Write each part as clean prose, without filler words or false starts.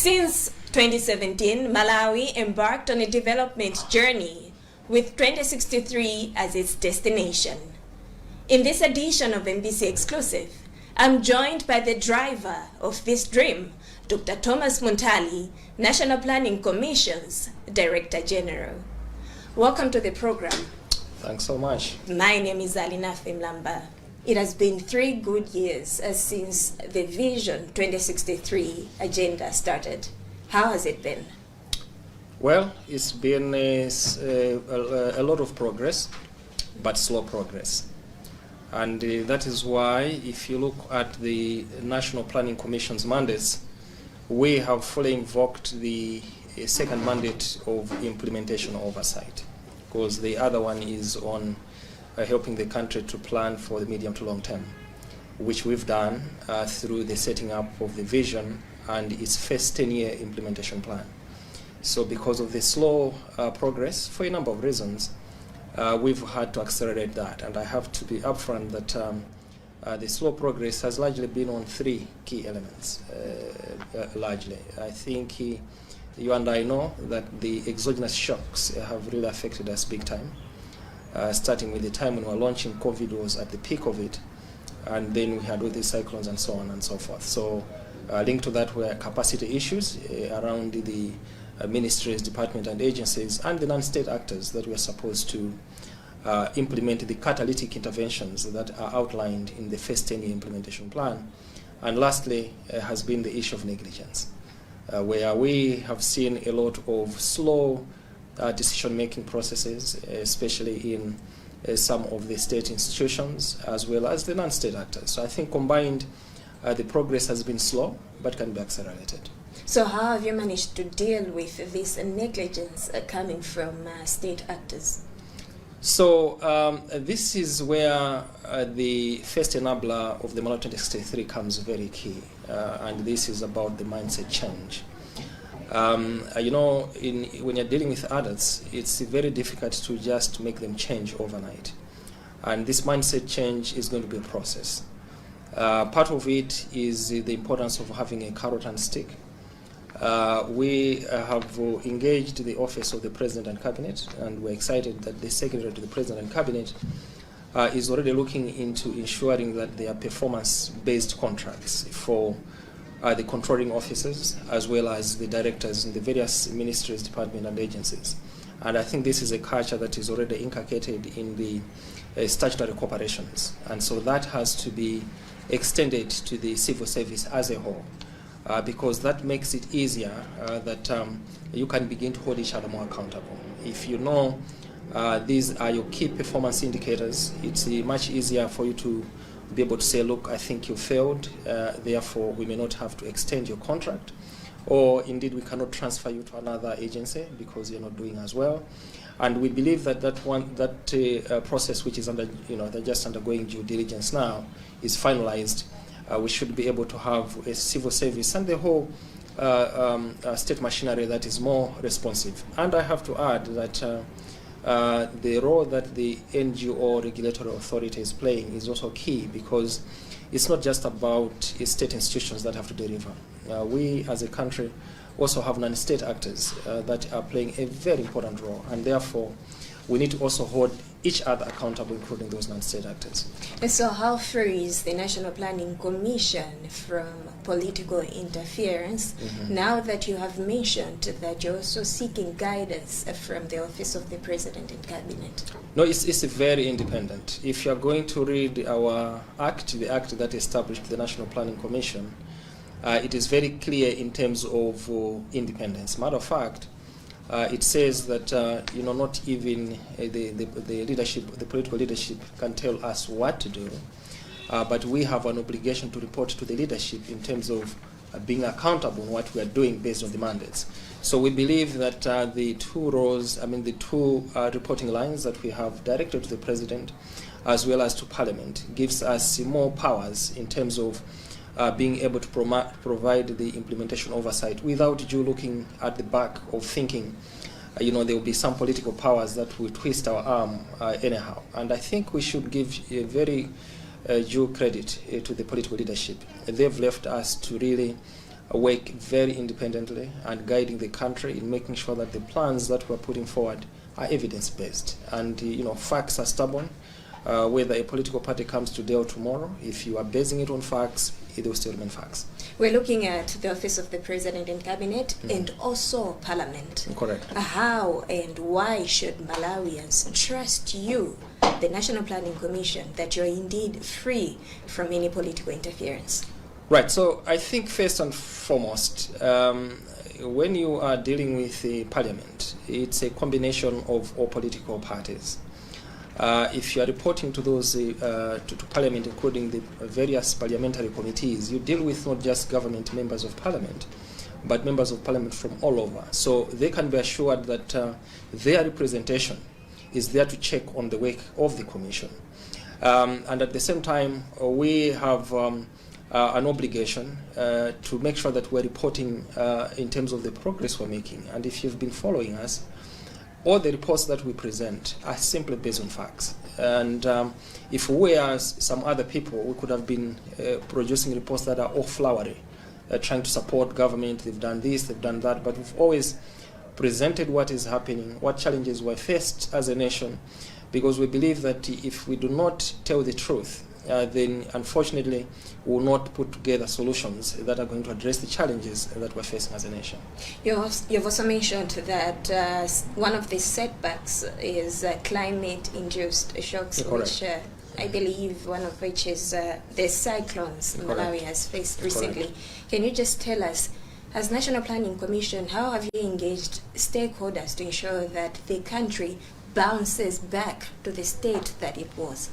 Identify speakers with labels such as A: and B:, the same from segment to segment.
A: Since 2017, Malawi embarked on a development journey with 2063 as its destination. In this edition of MBC Exclusive, I'm joined by the driver of this dream, Dr. Thomas Munthali, National Planning Commission's Director General. Welcome to the program.
B: Thanks so much.
A: My name is Alina Femlamba. It has been 3 good years since the Vision 2063 agenda started. How has it been?
B: Well, it's been a lot of progress, but slow progress. And that is why, if you look at the National Planning Commission's mandates, we have fully invoked the second mandate of implementation oversight, because the other one is on helping the country to plan for the medium to long term, which we've done through the setting up of the vision and its first 10-year implementation plan. So because of the slow progress, for a number of reasons, we've had to accelerate that. And I have to be upfront that the slow progress has largely been on 3 key elements, largely. I think you and I know that the exogenous shocks have really affected us big time. Starting with the time when we were launching, COVID was at the peak of it, and then we had all these cyclones and so on and so forth. So linked to that were capacity issues around the ministries, departments and agencies and the non-state actors that were supposed to implement the catalytic interventions that are outlined in the first 10-year implementation plan. And lastly has been the issue of negligence, where we have seen a lot of slow decision-making processes, especially in some of the state institutions as well as the non-state actors. So I think combined, the progress has been slow but can be accelerated.
A: So how have you managed to deal with this negligence coming from state actors?
B: So this is where the first enabler of the Malawi 2063 comes very key, and this is about the mindset change. You know, when you're dealing with adults, it's very difficult to just make them change overnight. And this mindset change is going to be a process. Part of it is the importance of having a carrot and stick. We have engaged the Office of the President and Cabinet, and we're excited that the Secretary to the President and Cabinet is already looking into ensuring that there are performance-based contracts for the controlling officers as well as the directors in the various ministries, departments and agencies. And I think this is a culture that is already inculcated in the statutory corporations. And so that has to be extended to the civil service as a whole, because that makes it easier that you can begin to hold each other more accountable. If you know these are your key performance indicators, it's much easier for you to be able to say, look, I think you failed, therefore we may not have to extend your contract, or indeed we cannot transfer you to another agency because you're not doing as well. And we believe that that process, which is under, they're just undergoing due diligence now, is finalized. We should be able to have a civil service and the whole state machinery that is more responsive. And I have to add that the role that the NGO regulatory authority is playing is also key, because it's not just about state institutions that have to deliver. We as a country also have non-state actors that are playing a very important role, and therefore we need to also hold each other accountable, including those non-state actors.
A: And so how free is the National Planning Commission from political interference, now that you have mentioned that you're also seeking guidance from the Office of the President and Cabinet?
B: No, it's very independent. If you're going to read our act, the act that established the National Planning Commission, it is very clear in terms of independence. Matter of fact, it says that not even the leadership, the political leadership, can tell us what to do, but we have an obligation to report to the leadership in terms of being accountable on what we are doing based on the mandates. So we believe that the 2 roles, the 2 reporting lines that we have directed to the President as well as to Parliament, gives us more powers in terms of being able to provide the implementation oversight without you looking at the back of thinking, there will be some political powers that will twist our arm anyhow. And I think we should give a very due credit to the political leadership. They've left us to really work very independently and guiding the country in making sure that the plans that we're putting forward are evidence-based. And facts are stubborn. Whether a political party comes today or tomorrow, if you are basing it on facts, it will still remain facts.
A: We're looking at the office of the President and Cabinet and also Parliament.
B: Correct.
A: How and why should Malawians trust you, the National Planning Commission, that you're indeed free from any political interference?
B: Right, so I think first and foremost, when you are dealing with the Parliament, it's a combination of all political parties. If you are reporting to those to Parliament, including the various parliamentary committees, you deal with not just government members of Parliament, but members of Parliament from all over. So they can be assured that their representation is there to check on the work of the Commission. And at the same time, we have an obligation to make sure that we're reporting in terms of the progress we're making. And if you've been following us, all the reports that we present are simply based on facts. And if we are some other people, we could have been producing reports that are all flowery, trying to support government, they've done this, they've done that, but we've always presented what is happening, what challenges we're faced as a nation, because we believe that if we do not tell the truth, then unfortunately we will not put together solutions that are going to address the challenges that we're facing as a nation.
A: You've also mentioned that one of the setbacks is climate-induced shocks, which I believe one of which is the cyclones Malawi has faced recently.
B: Correct.
A: Can you just tell us, as National Planning Commission, how have you engaged stakeholders to ensure that the country bounces back to the state that it was?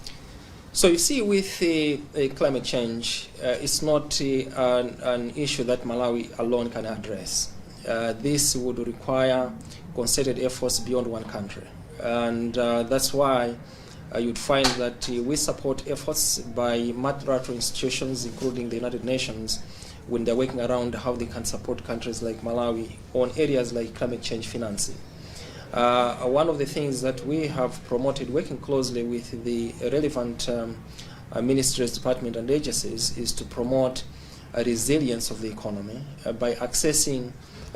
B: So you see, with climate change, it's not an issue that Malawi alone can address. This would require concerted efforts beyond one country. And that's why you'd find that we support efforts by multilateral institutions, including the United Nations, when they're working around how they can support countries like Malawi on areas like climate change financing. One of the things that we have promoted, working closely with the relevant ministries, departments and agencies, is to promote a resilience of the economy by accessing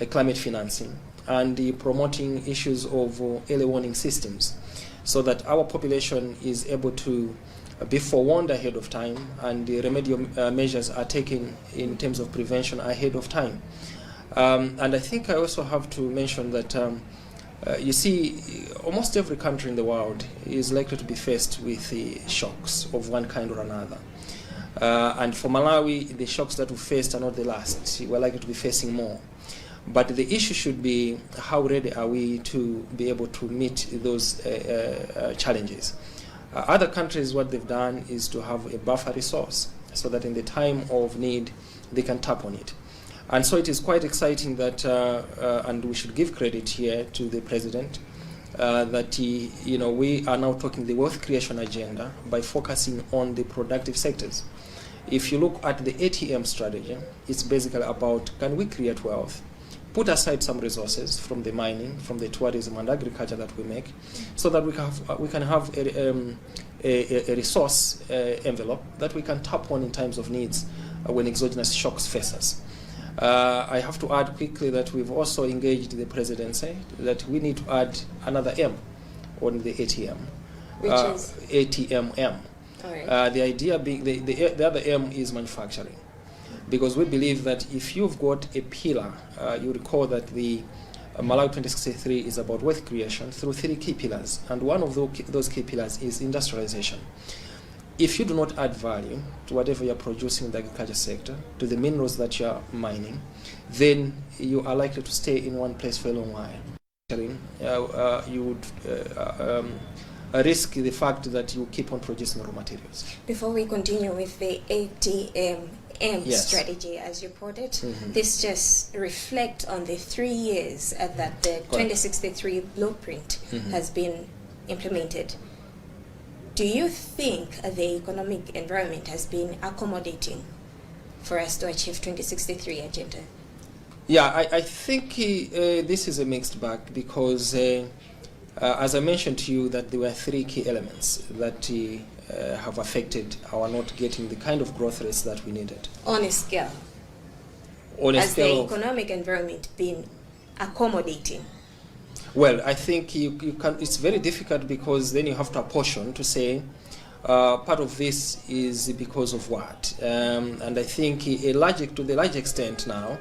B: climate financing and promoting issues of early warning systems, so that our population is able to be forewarned ahead of time and the remedial measures are taken in terms of prevention ahead of time. And I think I also have to mention that you see, almost every country in the world is likely to be faced with shocks of one kind or another. And for Malawi, the shocks that we faced are not the last. We're likely to be facing more. But the issue should be, how ready are we to be able to meet those challenges? Other countries, what they've done is to have a buffer resource, so that in the time of need, they can tap on it. And so it is quite exciting that, and we should give credit here to the President, that we are now talking the wealth creation agenda by focusing on the productive sectors. If you look at the ATM strategy, it's basically about, can we create wealth, put aside some resources from the mining, from the tourism and agriculture that we make, so that we can have a resource envelope that we can tap on in times of needs when exogenous shocks face us. I have to add quickly that we've also engaged the presidency that we need to add another M on the ATM.
A: Which is?
B: ATMM.
A: Right.
B: The idea being, the other M is manufacturing. Because we believe that if you've got a pillar, you recall that the Malawi 2063 is about wealth creation through 3 key pillars. And one of those key pillars is industrialization. If you do not add value to whatever you're producing in the agriculture sector, to the minerals that you're mining, then you are likely to stay in one place for a long while. You would risk the fact that you keep on producing raw materials.
A: Before we continue with the ATM
B: Yes.
A: strategy, as you put it, this just reflect on the 3 years that the 2063 blueprint has been implemented. Do you think the economic environment has been accommodating for us to achieve 2063 agenda?
B: Yeah, I think this is a mixed bag, because as I mentioned to you, that there were 3 key elements that have affected our not getting the kind of growth rates that we needed.
A: On a scale?
B: On a
A: Has the
B: scale of,
A: economic environment been accommodating?
B: well, I think you can. It's very difficult because then you have to apportion to say part of this is because of what, and I think to the large extent now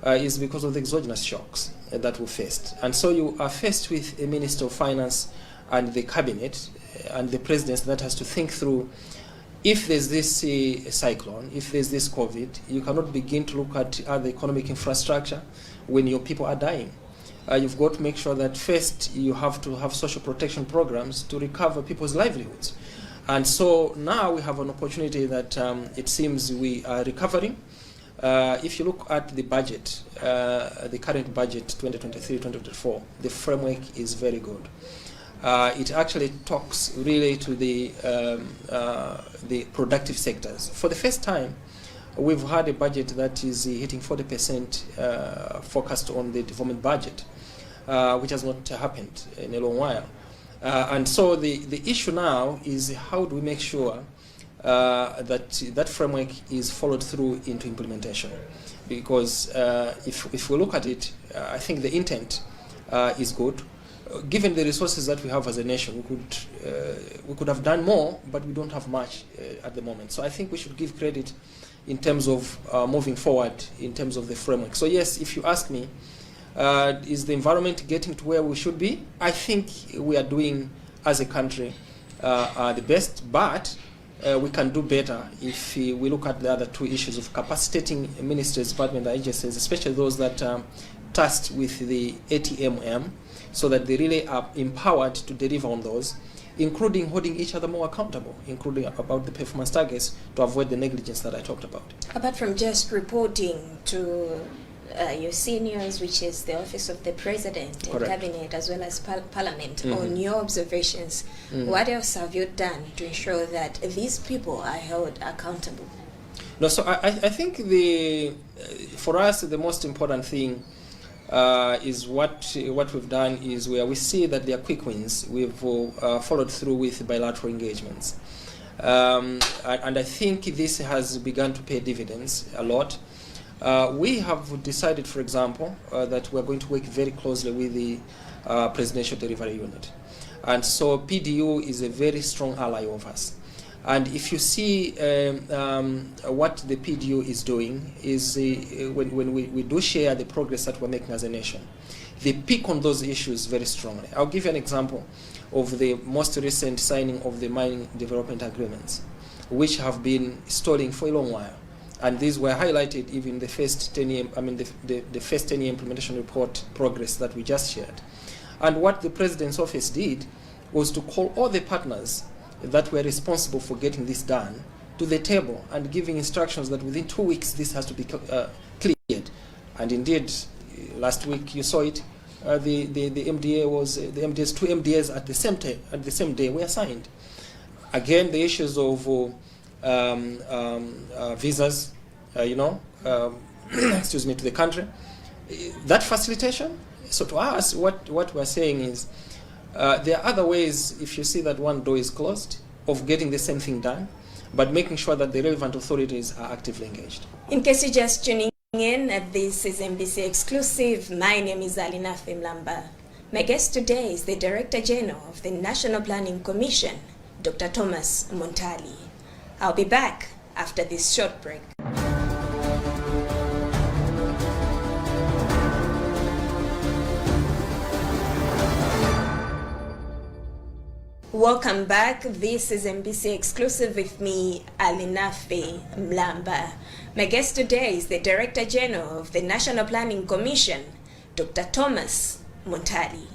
B: is because of the exogenous shocks that we faced, and so you are faced with a Minister of Finance and the cabinet and the presidency that has to think through. If there's this cyclone, if there's this COVID, you cannot begin to look at other economic infrastructure when your people are dying. You've got to make sure that first you have to have social protection programs to recover people's livelihoods. And so now we have an opportunity that it seems we are recovering. If you look at the budget, the current budget 2023-2024, the framework is very good. It actually talks really to the productive sectors. For the first time, we've had a budget that is hitting 40% focused on the development budget, which has not happened in a long while. And so the issue now is how do we make sure that framework is followed through into implementation? Because if we look at it, I think the intent is good. Given the resources that we have as a nation, we could have done more, but we don't have much at the moment. So I think we should give credit in terms of moving forward in terms of the framework. So yes, if you ask me, is the environment getting to where we should be? I think we are doing, as a country, the best, but we can do better if we look at the other two issues of capacitating ministries, department, and agencies, especially those that are tasked with the ATMM, so that they really are empowered to deliver on those, including holding each other more accountable, including about the performance targets to avoid the negligence that I talked about.
A: Apart from just reporting to your seniors, which is the Office of the President and Cabinet, as well as Parliament, on your observations, what else have you done to ensure that these people are held accountable?
B: No, so I think for us, the most important thing is what we've done is where we see that there are quick wins. We've followed through with bilateral engagements. And I think this has begun to pay dividends a lot. We have decided, for example, that we're going to work very closely with the Presidential Delivery Unit. And so PDU is a very strong ally of us. And if you see what the PDU is doing is when we do share the progress that we're making as a nation, they pick on those issues very strongly. I'll give you an example of the most recent signing of the mining development agreements, which have been stalling for a long while. And these were highlighted even in the first 10-year, the first 10-year implementation report progress that we just shared. And what the President's office did was to call all the partners that were responsible for getting this done to the table and giving instructions that within 2 weeks this has to be cleared. And indeed, last week you saw it. The MDA was the MDAs, 2 MDAs at the same day were signed. Again, the issues of visas, excuse me, to the country, that facilitation. So to us, what we're saying is, there are other ways, if you see that one door is closed, of getting the same thing done, but making sure that the relevant authorities are actively engaged.
A: In case you're just tuning in, this is MBC Exclusive. My name is Alina Mlamba. My guest today is the Director General of the National Planning Commission, Dr. Thomas Munthali. I'll be back after this short break. Welcome back. This is MBC Exclusive with me, Alinafe Mlamba. My guest today is the Director General of the National Planning Commission, Dr. Thomas Munthali.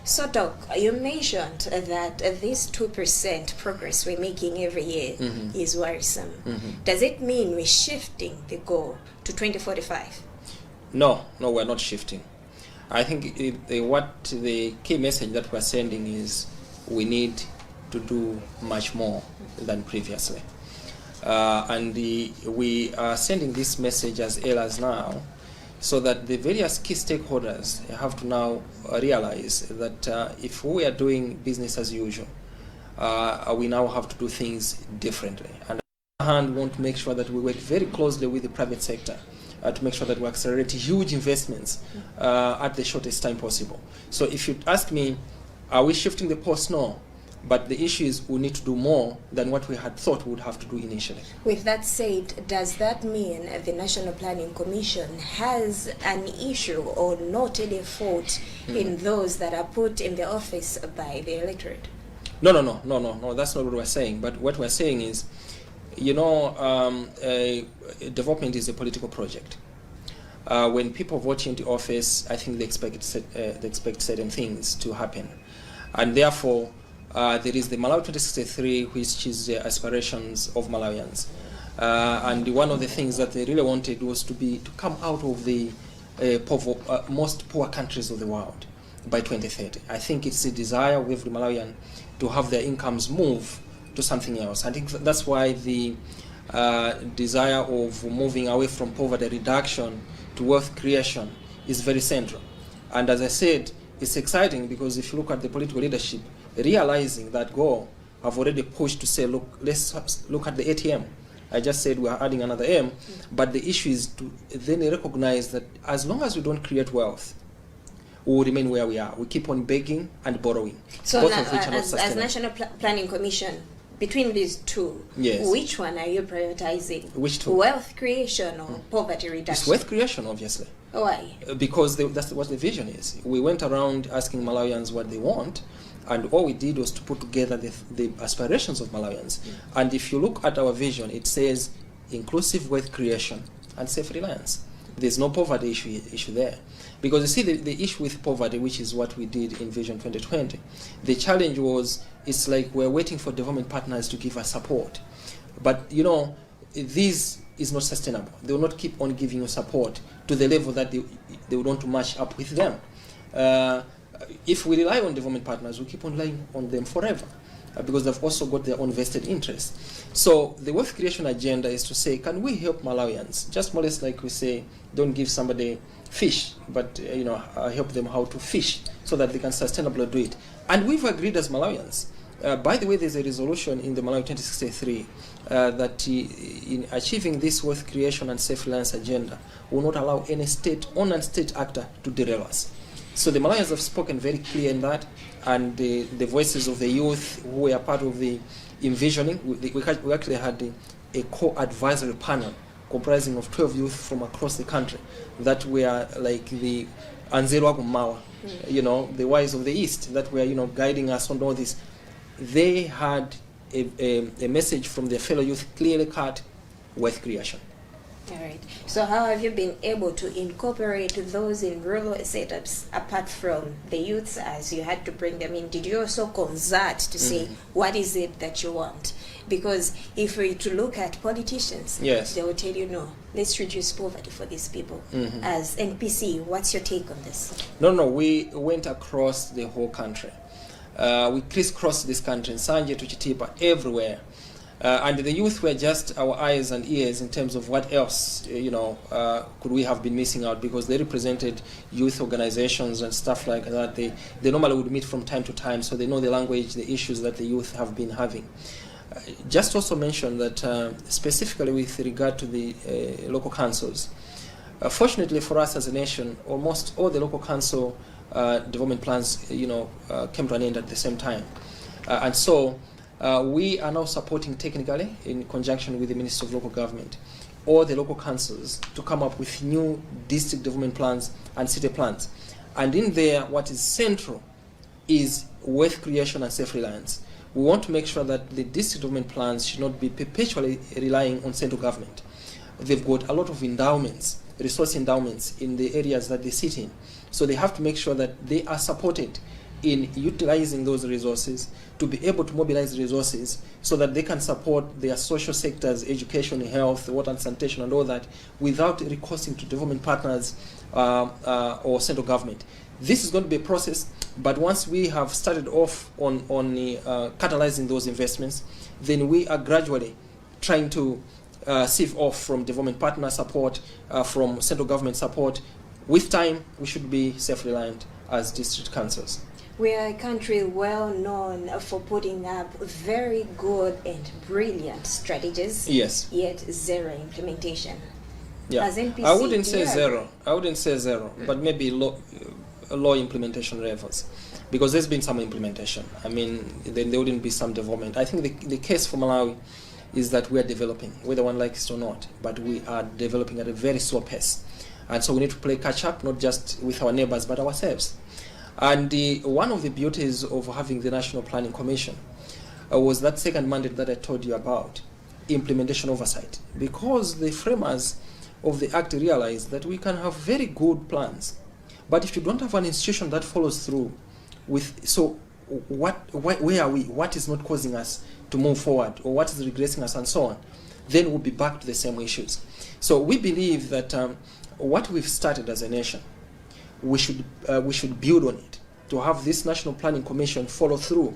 A: So, Doc, you mentioned that this 2% progress we're making every year is worrisome. Does it mean we're shifting the goal to 2045?
B: No, we're not shifting. I think what the key message that we're sending is we need to do much more than previously. And we are sending this message as early as now, so that the various key stakeholders have to now realize that if we are doing business as usual, we now have to do things differently. And on the other hand, we want to make sure that we work very closely with the private sector to make sure that we accelerate huge investments at the shortest time possible. So if you ask me, are we shifting the post? No. But the issue is we need to do more than what we had thought we would have to do initially.
A: With that said, does that mean the National Planning Commission has an issue or noted a fault in those that are put in the office by the electorate?
B: No, that's not what we're saying. But what we're saying is, development is a political project. When people vote into office, I think they expect certain things to happen. And therefore, there is the Malawi 2063, which is the aspirations of Malawians. And one of the things that they really wanted was to come out of the most poor countries of the world by 2030. I think it's a desire of every Malawian to have their incomes move to something else. I think that's why the desire of moving away from poverty reduction to wealth creation is very central. And as I said, it's exciting because if you look at the political leadership, realizing that goal, have already pushed to say, look, let's look at the ATM. I just said we are adding another M, but the issue is to then recognize that as long as we don't create wealth, we will remain where we are. We keep on begging and borrowing,
A: so
B: both
A: now,
B: of which are not sustainable.
A: as National Planning Commission, between these two,
B: yes,
A: which one are you prioritizing?
B: Which two?
A: Wealth creation or poverty reduction?
B: It's wealth creation, obviously.
A: Why?
B: Because that's what the vision is. We went around asking Malawians what they want, and all we did was to put together the aspirations of Malawians. And if you look at our vision, it says inclusive wealth creation and self-reliance. There's no poverty issue there. Because you see, the issue with poverty, which is what we did in Vision 2020, the challenge was, it's like we're waiting for development partners to give us support. But, this is not sustainable. They will not keep on giving you support to the level that they would want to match up with them. If we rely on development partners, we keep on relying on them forever because they've also got their own vested interests. So the wealth creation agenda is to say, can we help Malawians? Just more or less like we say, don't give somebody fish, but help them how to fish so that they can sustainably do it. And we've agreed as Malawians. By the way, there's a resolution in the Malawi 2063 that in achieving this wealth creation and self-reliance agenda will not allow any state-owned and state actor to derail us. So the Malawians have spoken very clear in that, and the voices of the youth who were part of the envisioning, we actually had a co-advisory panel comprising of 12 youth from across the country that were like the Anzero Agumawa, the wise of the East that were guiding us on all this. They had a message from their fellow youth clearly cut: wealth creation.
A: All right. So how have you been able to incorporate those in rural setups apart from the youths as you had to bring them in? Did you also consult to say what is it that you want? Because if we to look at politicians,
B: yes,
A: they will tell you, no, let's reduce poverty for these people. As NPC, what's your take on this? No,
B: we went across the whole country. We crisscrossed this country, Nsanje to Chitipa, everywhere. And the youth were just our eyes and ears in terms of what else, could we have been missing out, because they represented youth organizations and stuff like that. They normally would meet from time to time, so they know the language, the issues that the youth have been having. Just also mention that specifically with regard to the local councils, fortunately for us as a nation, almost all the local council development plans, came to an end at the same time. And so we are now supporting technically, in conjunction with the Ministry of Local Government, all the local councils to come up with new district development plans and city plans. And in there, what is central is wealth creation and self-reliance. We want to make sure that the district development plans should not be perpetually relying on central government. They've got a lot of endowments, resource endowments in the areas that they sit in. So they have to make sure that they are supported in utilizing those resources to be able to mobilize resources so that they can support their social sectors, education, health, water and sanitation and all that, without recourse to development partners or central government. This is going to be a process, but once we have started off on catalyzing those investments, then we are gradually trying to sieve off from development partner support, from central government support. With time, we should be self-reliant as district councils.
A: We are a country well known for putting up very good and brilliant strategies,
B: yes,
A: yet zero implementation.
B: Yeah.
A: as NPC?
B: I wouldn't say zero. I wouldn't say zero, but maybe low implementation levels, because there's been some implementation. I mean, then there wouldn't be some development. I think the case for Malawi is that we are developing, whether one likes it or not, but we are developing at a very slow pace. And so we need to play catch up, not just with our neighbors, but ourselves. And one of the beauties of having the National Planning Commission was that second mandate that I told you about, implementation oversight. Because the framers of the Act realized that we can have very good plans, but if you don't have an institution that follows through with, so where are we? What is not causing us to move forward, or what is regressing us, and so on, then we'll be back to the same issues. So we believe that what we've started as a nation, we should build on it to have this National Planning Commission follow through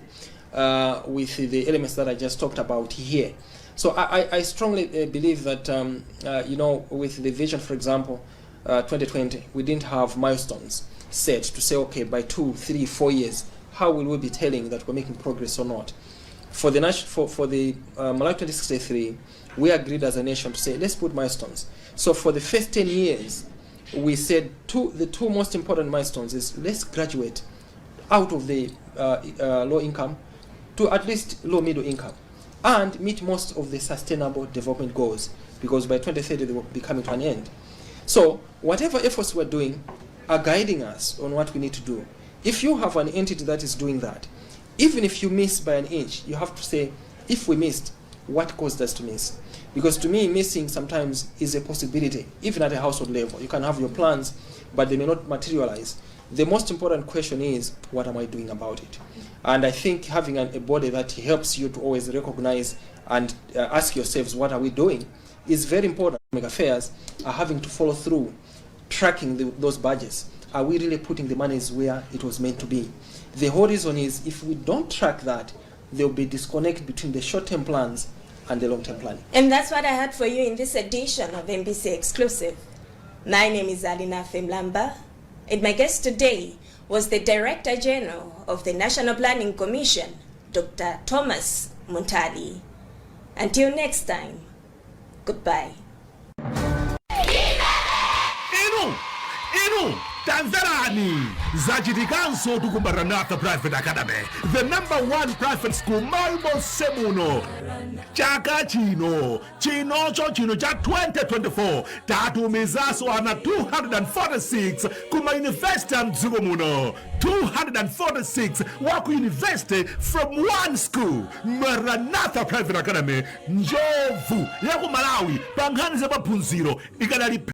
B: with the elements that I just talked about here. So I strongly believe that with the vision, for example, 2020, we didn't have milestones set to say, okay, by 2, 3, 4 years, how will we be telling that we're making progress or not? For the Malawi 2063, we agreed as a nation to say, let's put milestones. So for the first 10 years, we said the two most important milestones is let's graduate out of the low income to at least low middle income, and meet most of the sustainable development goals, because by 2030 they will be coming to an end. So whatever efforts we're doing are guiding us on what we need to do. If you have an entity that is doing that, even if you miss by an inch, you have to say, if we missed, what caused us to miss? Because to me, missing sometimes is a possibility, even at a household level. You can have your plans, but they may not materialize. The most important question is, what am I doing about it? And I think having a body that helps you to always recognize and ask yourselves, what are we doing, is very important. Affairs are having to follow through, tracking those budgets. Are we really putting the monies where it was meant to be? The whole reason is, if we don't track that, there will be disconnect between the short-term plans and the long-term planning.
A: And that's what I had for you in this edition of MBC Exclusive. My name is Alina Femlamba, and my guest today was the Director General of the National Planning Commission, Dr. Thomas Munthali. Until next time, goodbye.
C: Inu, Tanzarani, Zachitikanso to Maranatha Private Academy, the #1 private school, Malmo Semuno. Chaka Chino cha 2024, Tatu Mizaso ana 246, Kuma University and Zugomuno, 246, Waku University from one school, Maranatha Private Academy, Njovu, Yaku Malawi, Panghani Zaba Punziro, Igadari.